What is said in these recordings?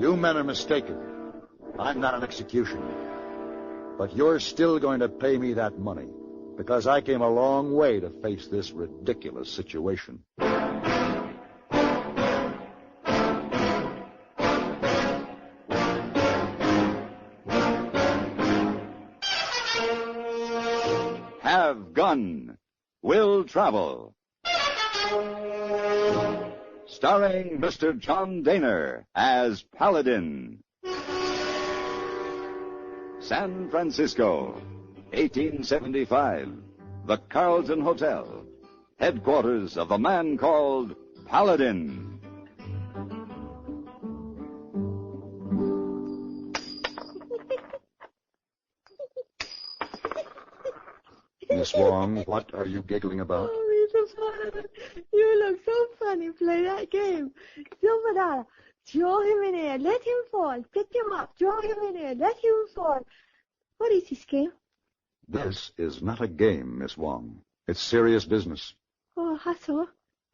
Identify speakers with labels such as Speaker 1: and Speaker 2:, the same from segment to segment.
Speaker 1: You men are mistaken. I'm not an executioner. But you're still going to pay me that money, because I came a long way to face this ridiculous situation.
Speaker 2: Have Gun, Will Travel. Starring Mr. John Dehner as Paladin. San Francisco, 1875. The Carlton Hotel, headquarters of the man called Paladin.
Speaker 1: Miss Wong, what are you giggling about?
Speaker 3: Oh, Mr. Paladin, you look so funny. Play that game. Silver dollar. Throw him in air. Let him fall. Pick him up. Throw him in air. Let him fall. What is this game?
Speaker 1: This is not a game, Miss Wong. It's serious business.
Speaker 3: Oh, how so?
Speaker 1: Well,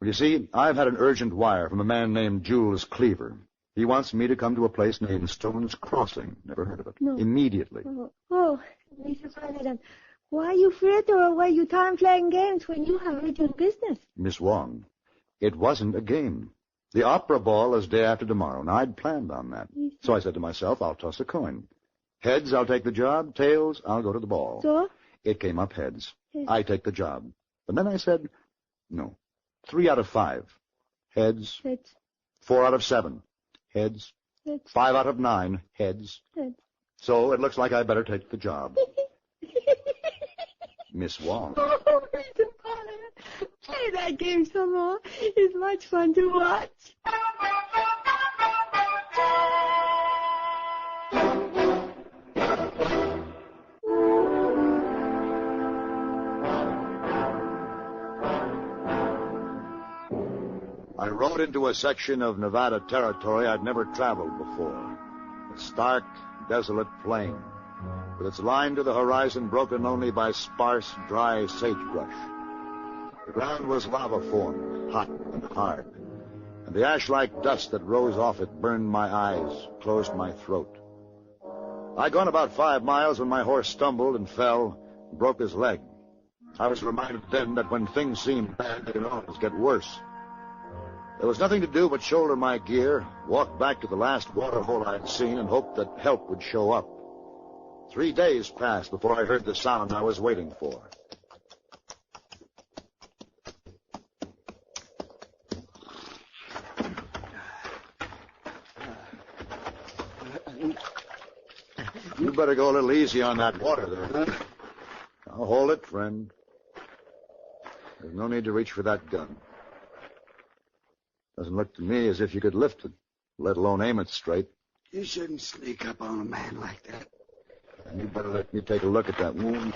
Speaker 1: you see, I've had an urgent wire from a man named Jules Cleaver. He wants me to come to a place named Stone's Crossing. Never heard of it.
Speaker 3: No.
Speaker 1: Immediately.
Speaker 3: Oh, Mr. Paladin, why are you afraid to throw away your time playing games when you have urgent business?
Speaker 1: Miss Wong, it wasn't a game. The opera ball is day after tomorrow, and I'd planned on that. So I said to myself, I'll toss a coin. Heads, I'll take the job. Tails, I'll go to the ball.
Speaker 3: So?
Speaker 1: It came up heads.
Speaker 3: Yes.
Speaker 1: I take the job. But then I said, no. 3 out of 5. Heads.
Speaker 3: Heads.
Speaker 1: 4 out of 7. Heads.
Speaker 3: Heads.
Speaker 1: 5 out of 9. Heads.
Speaker 3: Heads.
Speaker 1: So it looks like I better take the job. Miss Wong.
Speaker 3: Oh, Mr. Paladin, play that game some more. It's much fun to watch.
Speaker 1: I rode into a section of Nevada territory I'd never traveled before. A stark, desolate plain, with its line to the horizon broken only by sparse, dry sagebrush. The ground was lava-formed, hot and hard, and the ash-like dust that rose off it burned my eyes, closed my throat. I'd gone about 5 miles when my horse stumbled and fell and broke his leg. I was reminded then that when things seem bad, they can always get worse. There was nothing to do but shoulder my gear, walk back to the last water hole I'd seen, and hope that help would show up. 3 days passed before I heard the sound I was waiting for. You better go a little easy on that water there. I'll hold it, friend. There's no need to reach for that gun. Doesn't look to me as if you could lift it, let alone aim it straight.
Speaker 4: You shouldn't sneak up on a man like that.
Speaker 1: You better let me take a look at that wound.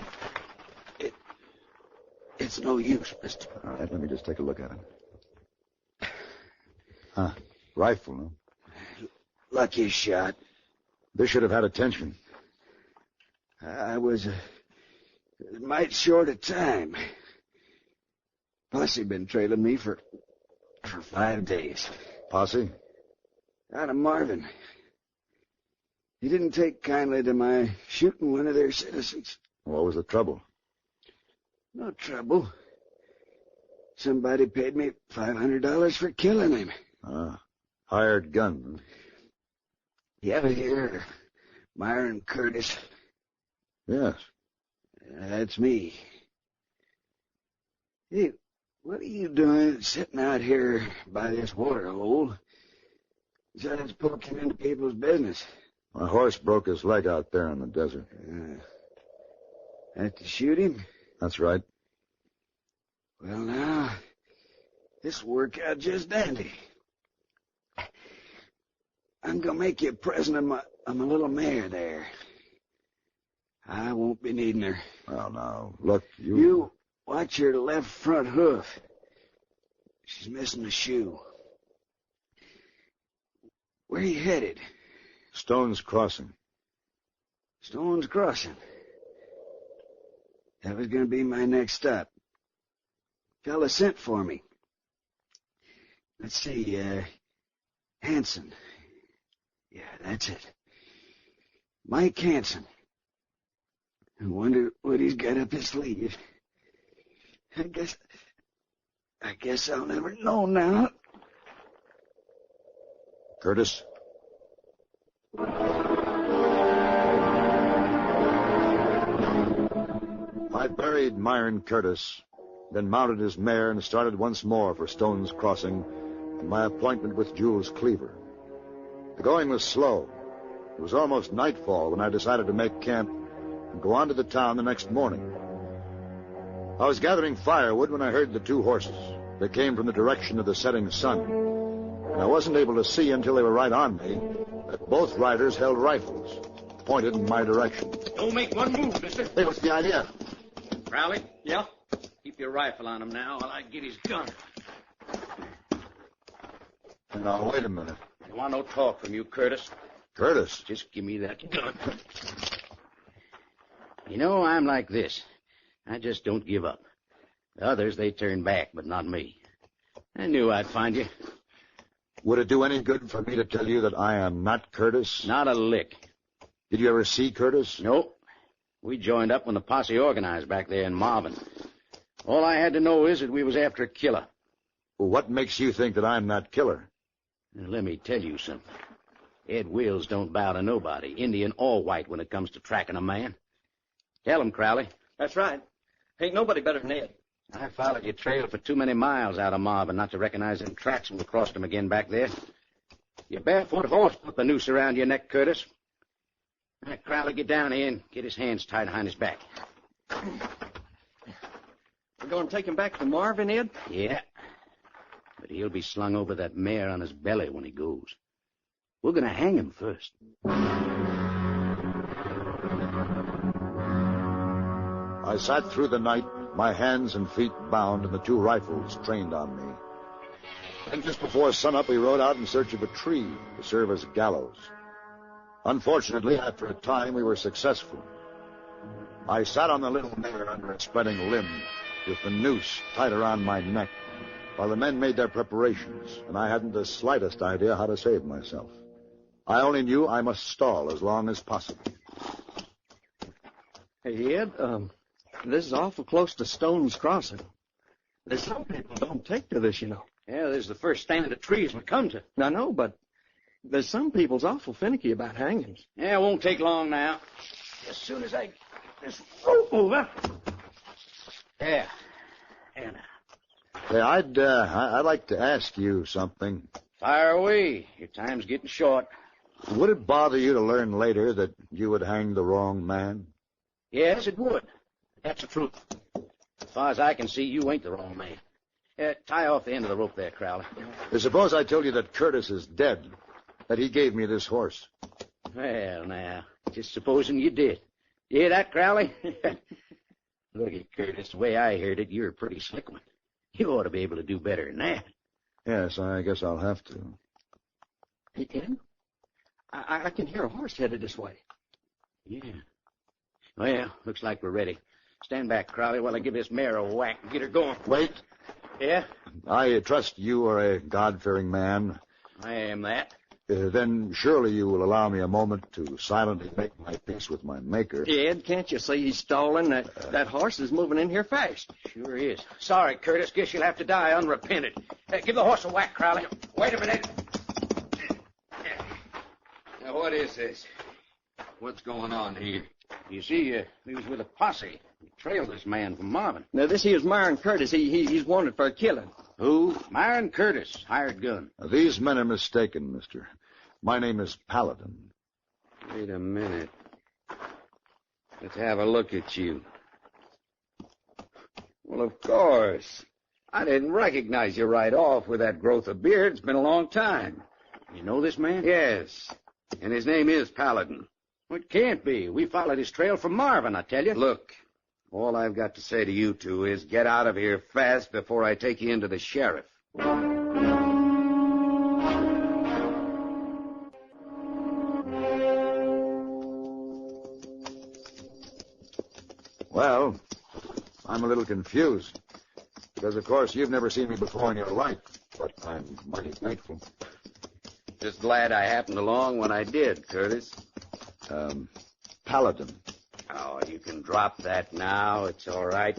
Speaker 4: It's no use, mister.
Speaker 1: All right, let me just take a look at it. Huh. Rifle, huh?
Speaker 4: Lucky shot.
Speaker 1: This should have had attention.
Speaker 4: I was a mite short of time. Posse been trailing me for 5 days.
Speaker 1: Posse?
Speaker 4: Out of Marvin. He didn't take kindly to my shooting one of their citizens.
Speaker 1: What was the trouble?
Speaker 4: No trouble. Somebody paid me $500 for killing him.
Speaker 1: Hired gun.
Speaker 4: You ever hear Myron Curtis?
Speaker 1: Yes.
Speaker 4: That's me. Hey, what are you doing sitting out here by this water hole? Besides poking into people's business.
Speaker 1: My horse broke his leg out there in the desert.
Speaker 4: Had to shoot him?
Speaker 1: That's right.
Speaker 4: Well, now, this will work out just dandy. I'm going to make you a present of my little mare there. I won't be needing her.
Speaker 1: Well, now, look,
Speaker 4: You watch your left front hoof. She's missing a shoe. Where are you headed?
Speaker 1: Stone's Crossing.
Speaker 4: Stone's Crossing. That was going to be my next stop. Fella sent for me. Let's see, Hanson. Yeah, that's it. Mike Hanson. I wonder what he's got up his sleeve. I guess I'll never know now.
Speaker 1: Curtis? I buried Myron Curtis, then mounted his mare and started once more for Stone's Crossing and my appointment with Jules Cleaver. The going was slow. It was almost nightfall when I decided to make camp and go on to the town the next morning. I was gathering firewood when I heard the two horses. They came from the direction of the setting sun, and I wasn't able to see until they were right on me that both riders held rifles, pointed in my direction.
Speaker 5: Don't make one move, mister.
Speaker 1: Hey, what's the idea?
Speaker 5: Crowley? Yeah? Keep your rifle on him now while I get his gun.
Speaker 1: Now, wait a minute.
Speaker 5: I want no talk from you, Curtis.
Speaker 1: Curtis?
Speaker 5: Just give me that gun. You know, I'm like this. I just don't give up. The others, they turn back, but not me. I knew I'd find you.
Speaker 1: Would it do any good for me to tell you that I am not Curtis?
Speaker 5: Not a lick.
Speaker 1: Did you ever see Curtis?
Speaker 5: Nope. We joined up when the posse organized back there in Marvin. All I had to know is that we was after a killer.
Speaker 1: Well, what makes you think that I'm that killer?
Speaker 5: Now, let me tell you something. Ed Wills don't bow to nobody, Indian or white, when it comes to tracking a man. Tell him, Crowley.
Speaker 6: That's right. Ain't nobody better than Ed.
Speaker 5: I followed your trail for too many miles out of Marvin not to recognize them tracks when we crossed them again back there. Your barefoot horse put the noose around your neck, Curtis. Now, Crowley, get down here and get his hands tied behind his back.
Speaker 6: We're going to take him back to Marvin, Ed?
Speaker 5: Yeah. But he'll be slung over that mare on his belly when he goes. We're going to hang him first.
Speaker 1: I sat through the night, my hands and feet bound and the two rifles trained on me. And just before sunup, we rode out in search of a tree to serve as a gallows. Unfortunately, after a time, we were successful. I sat on the little mare under a spreading limb with the noose tight around my neck while the men made their preparations, and I hadn't the slightest idea how to save myself. I only knew I must stall as long as possible.
Speaker 6: Hey, Ed, this is awful close to Stone's Crossing. There's some people don't take to this, you know.
Speaker 5: Yeah, this is the first stand of trees we come to.
Speaker 6: I know, but there's some people's awful finicky about hangings.
Speaker 5: Yeah, it won't take long now. As soon as I get this rope over. There. There now.
Speaker 1: Hey, I'd like to ask you something.
Speaker 5: Fire away. Your time's getting short.
Speaker 1: Would it bother you to learn later that you would hang the wrong man?
Speaker 5: Yes, it would. That's the truth. As far as I can see, you ain't the wrong man. Tie off the end of the rope there, Crowley.
Speaker 1: Suppose I told you that Curtis is dead, that he gave me this horse.
Speaker 5: Well, now, just supposing you did. You hear that, Crowley? Look at Curtis. The way I heard it, you're a pretty slick one. You ought to be able to do better than that.
Speaker 1: Yes, I guess I'll have to.
Speaker 6: Hey, Ed, I can hear a horse headed this way.
Speaker 5: Yeah. Well, looks like we're ready. Stand back, Crowley, while I give this mare a whack and get her going.
Speaker 1: Wait.
Speaker 5: Yeah?
Speaker 1: I trust you are a God-fearing man.
Speaker 5: I am that.
Speaker 1: Then surely you will allow me a moment to silently make my peace with my maker.
Speaker 6: Ed, can't you see he's stalling? That horse is moving in here fast.
Speaker 5: Sure is. Sorry, Curtis. Guess you'll have to die unrepented. Give the horse a whack, Crowley. Wait a minute.
Speaker 2: Now, what is this? What's going on here?
Speaker 5: You see, we was with a posse. We trailed this man from Marvin.
Speaker 6: Now, this here's Myron Curtis. He's wanted for a killing.
Speaker 5: Who? Myron Curtis, hired gun.
Speaker 1: These men are mistaken, mister. My name is Paladin.
Speaker 2: Wait a minute. Let's have a look at you. Well, of course. I didn't recognize you right off with that growth of beard. It's been a long time.
Speaker 5: You know this man?
Speaker 2: Yes. And his name is Paladin.
Speaker 5: Well, it can't be. We followed his trail from Marvin, I tell you.
Speaker 2: Look, all I've got to say to you two is get out of here fast before I take you into the sheriff.
Speaker 1: Well, I'm a little confused. Because, of course, you've never seen me before in your life. But I'm mighty thankful.
Speaker 2: Just glad I happened along when I did, Curtis.
Speaker 1: Paladin.
Speaker 2: Oh, you can drop that now. It's all right.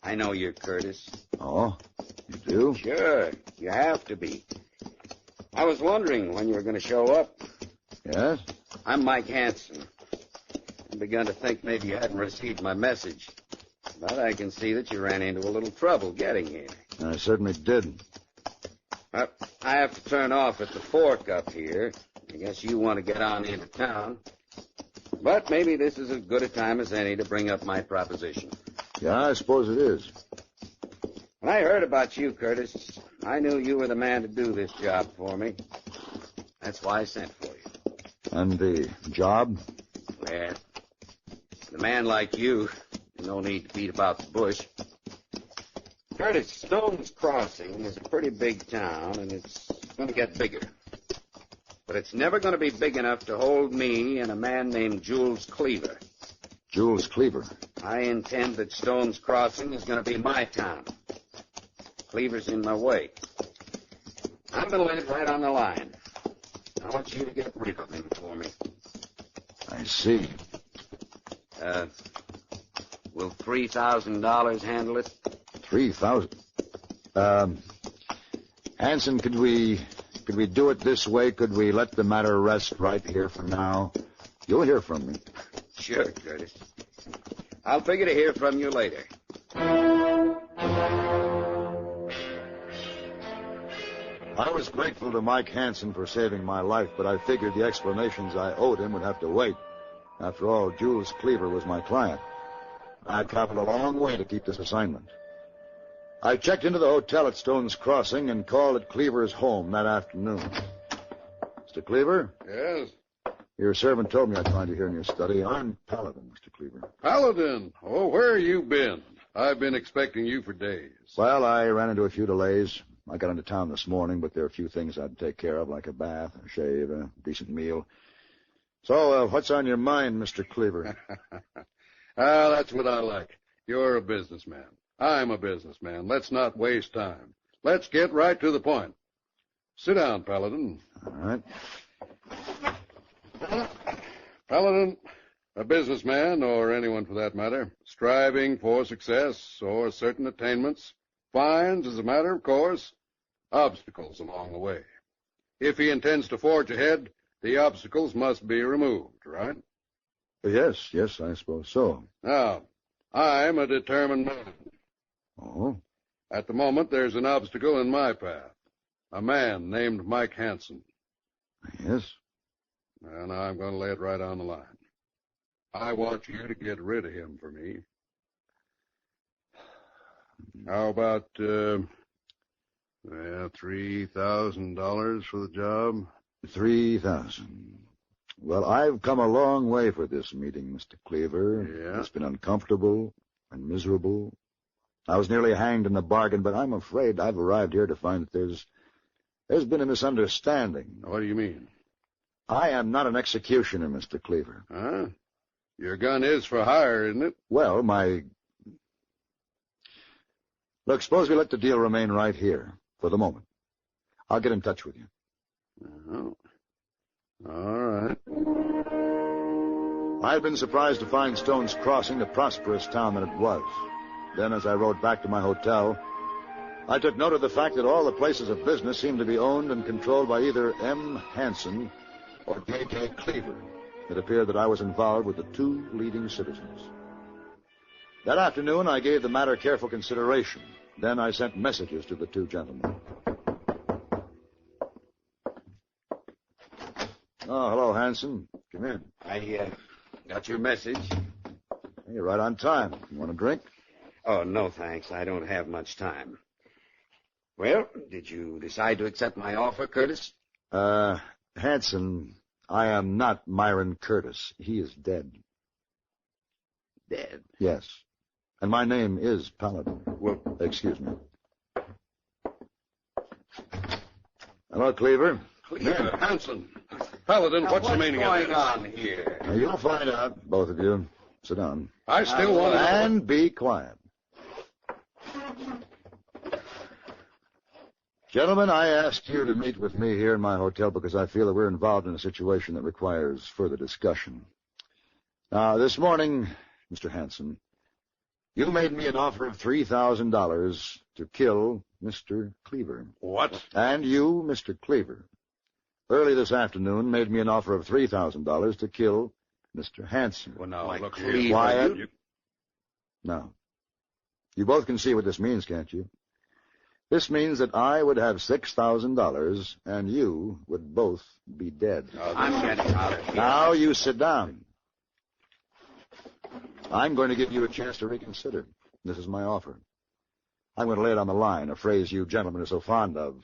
Speaker 2: I know you're Curtis.
Speaker 1: Oh, you do?
Speaker 2: Sure, you have to be. I was wondering when you were going to show up.
Speaker 1: Yes?
Speaker 2: I'm Mike Hansen. I begun to think maybe you hadn't received my message. But I can see that you ran into a little trouble getting here.
Speaker 1: I certainly did.
Speaker 2: I have to turn off at the fork up here. I guess you want to get on into town. But maybe this is as good a time as any to bring up my proposition.
Speaker 1: Yeah, I suppose it is.
Speaker 2: When I heard about you, Curtis, I knew you were the man to do this job for me. That's why I sent for you.
Speaker 1: And the job?
Speaker 2: Well, a man like you, no need to beat about the bush. Curtis, Stone's Crossing is a pretty big town, and it's going to get bigger. But it's never going to be big enough to hold me and a man named Jules Cleaver.
Speaker 1: Jules Cleaver.
Speaker 2: I intend that Stone's Crossing is going to be my town. Cleaver's in my way. I'm going to lay it right on the line. I want you to get rid of him for me.
Speaker 1: I see.
Speaker 2: Will $3,000 handle it?
Speaker 1: 3,000. Hanson, could we do it this way? Could we let the matter rest right here for now? You'll hear from me.
Speaker 2: Sure, Curtis. I'll figure to hear from you later.
Speaker 1: I was grateful to Mike Hansen for saving my life, but I figured the explanations I owed him would have to wait. After all, Jules Cleaver was my client. I traveled a long way to keep this assignment. I checked into the hotel at Stone's Crossing and called at Cleaver's home that afternoon. Mr. Cleaver?
Speaker 7: Yes?
Speaker 1: Your servant told me I'd find you here in your study. I'm Paladin, Mr. Cleaver.
Speaker 7: Paladin? Oh, where have you been? I've been expecting you for days.
Speaker 1: Well, I ran into a few delays. I got into town this morning, but there are a few things I'd take care of, like a bath, a shave, a decent meal. So, what's on your mind, Mr. Cleaver?
Speaker 7: That's what I like. You're a businessman. I'm a businessman. Let's not waste time. Let's get right to the point. Sit down, Paladin.
Speaker 1: All right.
Speaker 7: Paladin, a businessman, or anyone for that matter, striving for success or certain attainments, finds, as a matter of course, obstacles along the way. If he intends to forge ahead, the obstacles must be removed, right?
Speaker 1: Yes, I suppose so.
Speaker 7: Now, I'm a determined man.
Speaker 1: Oh?
Speaker 7: At the moment, there's an obstacle in my path. A man named Mike Hansen.
Speaker 1: Yes?
Speaker 7: And I'm going to lay it right on the line. I want you to get rid of him for me. How about, $3,000 for the job?
Speaker 1: 3,000. Well, I've come a long way for this meeting, Mr. Cleaver.
Speaker 7: Yeah?
Speaker 1: It's been uncomfortable and miserable. I was nearly hanged in the bargain, but I'm afraid I've arrived here to find that there's been a misunderstanding.
Speaker 7: What do you mean?
Speaker 1: I am not an executioner, Mr. Cleaver.
Speaker 7: Huh? Your gun is for hire, isn't it?
Speaker 1: Well, Look, suppose we let the deal remain right here for the moment. I'll get in touch with you.
Speaker 7: Oh. All right.
Speaker 1: I had been surprised to find Stone's Crossing a prosperous town than it was. Then, as I rode back to my hotel, I took note of the fact that all the places of business seemed to be owned and controlled by either M. Hansen or J.J. Cleaver. It appeared that I was involved with the two leading citizens. That afternoon, I gave the matter careful consideration. Then I sent messages to the two gentlemen. Oh, hello, Hansen. Come in.
Speaker 2: I got your message.
Speaker 1: You're right on time. You want a drink?
Speaker 2: Oh, no, thanks. I don't have much time. Well, did you decide to accept my offer, Curtis?
Speaker 1: Hansen, I am not Myron Curtis. He is dead.
Speaker 2: Dead?
Speaker 1: Yes. And my name is Paladin.
Speaker 2: Well,
Speaker 1: excuse me. Hello, Cleaver.
Speaker 7: Cleaver, Hansen. Paladin, what's the meaning of this?
Speaker 2: What's going on here?
Speaker 1: Now, you'll find out, both of you. Sit down.
Speaker 7: I still want to know.
Speaker 1: And be quiet. Gentlemen, I asked you to meet with me here in my hotel because I feel that we're involved in a situation that requires further discussion. Now, this morning, Mr. Hanson, you made me an offer of $3,000 to kill Mr. Cleaver.
Speaker 7: What?
Speaker 1: And you, Mr. Cleaver, early this afternoon made me an offer of $3,000 to kill Mr. Hanson.
Speaker 7: Well, now, look
Speaker 2: Cleaver,
Speaker 7: here.
Speaker 1: Quiet. Now, you both can see what this means, can't you? This means that I would have $6,000 and you would both be dead.
Speaker 2: I'm getting out of here.
Speaker 1: Now you sit down. I'm going to give you a chance to reconsider. This is my offer. I'm going to lay it on the line, a phrase you gentlemen are so fond of.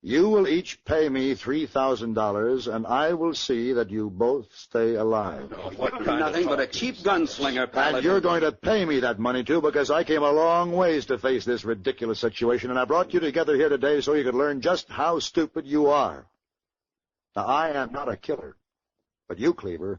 Speaker 1: You will each pay me $3,000, and I will see that you both stay alive.
Speaker 2: Nothing but a cheap gunslinger, Paladin.
Speaker 1: And you're going to pay me that money, too, because I came a long ways to face this ridiculous situation, and I brought you together here today so you could learn just how stupid you are. Now, I am not a killer, but you, Cleaver,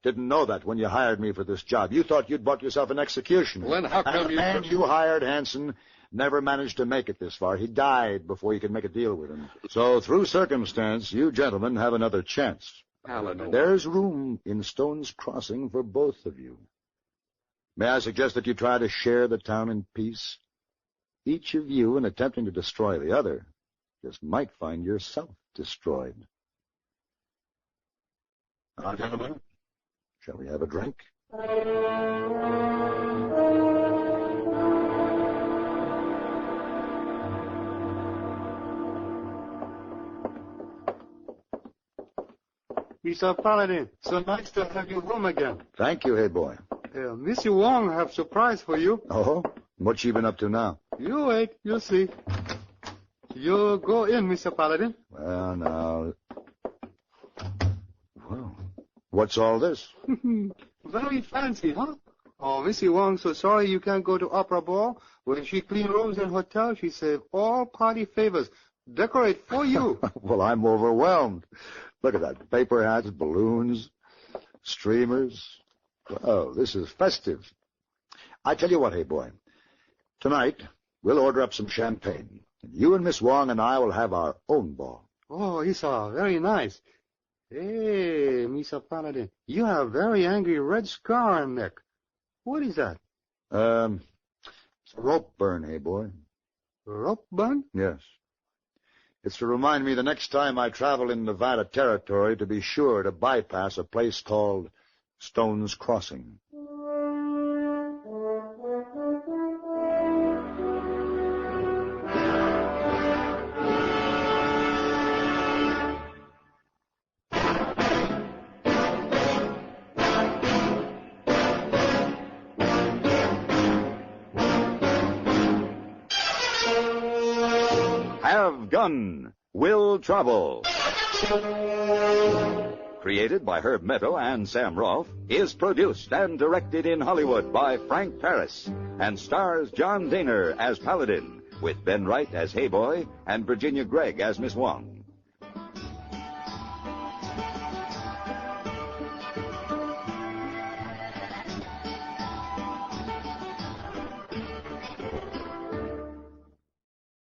Speaker 1: didn't know that when you hired me for this job. You thought you'd bought yourself an executioner.
Speaker 7: Well, then how come
Speaker 1: and the man you hired, Hanson, never managed to make it this far. He died before you could make a deal with him. So, through circumstance, you gentlemen have another chance.
Speaker 2: Paladin.
Speaker 1: There's room in Stone's Crossing for both of you. May I suggest that you try to share the town in peace? Each of you, in attempting to destroy the other, just might find yourself destroyed. Now, gentlemen, shall we have a drink?
Speaker 8: Mr. Paladin, so nice to have you home again.
Speaker 1: Thank you, hey boy.
Speaker 8: Miss Wong have surprise for you.
Speaker 1: Oh? What's she been up to now?
Speaker 8: You wait, you'll see. You go in, Mr. Paladin.
Speaker 1: Well, now... Well, what's all this?
Speaker 8: Very fancy, huh? Oh, Missy Wong, so sorry you can't go to opera ball. When she clean rooms in hotel, she save all party favors. Decorate for you.
Speaker 1: Well, I'm overwhelmed. Look at that. Paper hats, balloons, streamers. Oh, this is festive. I tell you what, hey boy. Tonight, we'll order up some champagne. And you and Miss Wong and I will have our own ball.
Speaker 8: Oh, Isa, very nice. Hey, Mr. Paladin, you have very angry red scar on neck. What is that?
Speaker 1: It's a rope burn, hey boy.
Speaker 8: Rope burn?
Speaker 1: Yes. It's to remind me the next time I travel in Nevada territory to be sure to bypass a place called Stone's Crossing.
Speaker 9: Have Gun, Will Travel. Created by Herb Meadow and Sam Rolfe, is produced and directed in Hollywood by Frank Paris, and stars John Dehner as Paladin, with Ben Wright as Hey Boy and Virginia Gregg as Miss Wong.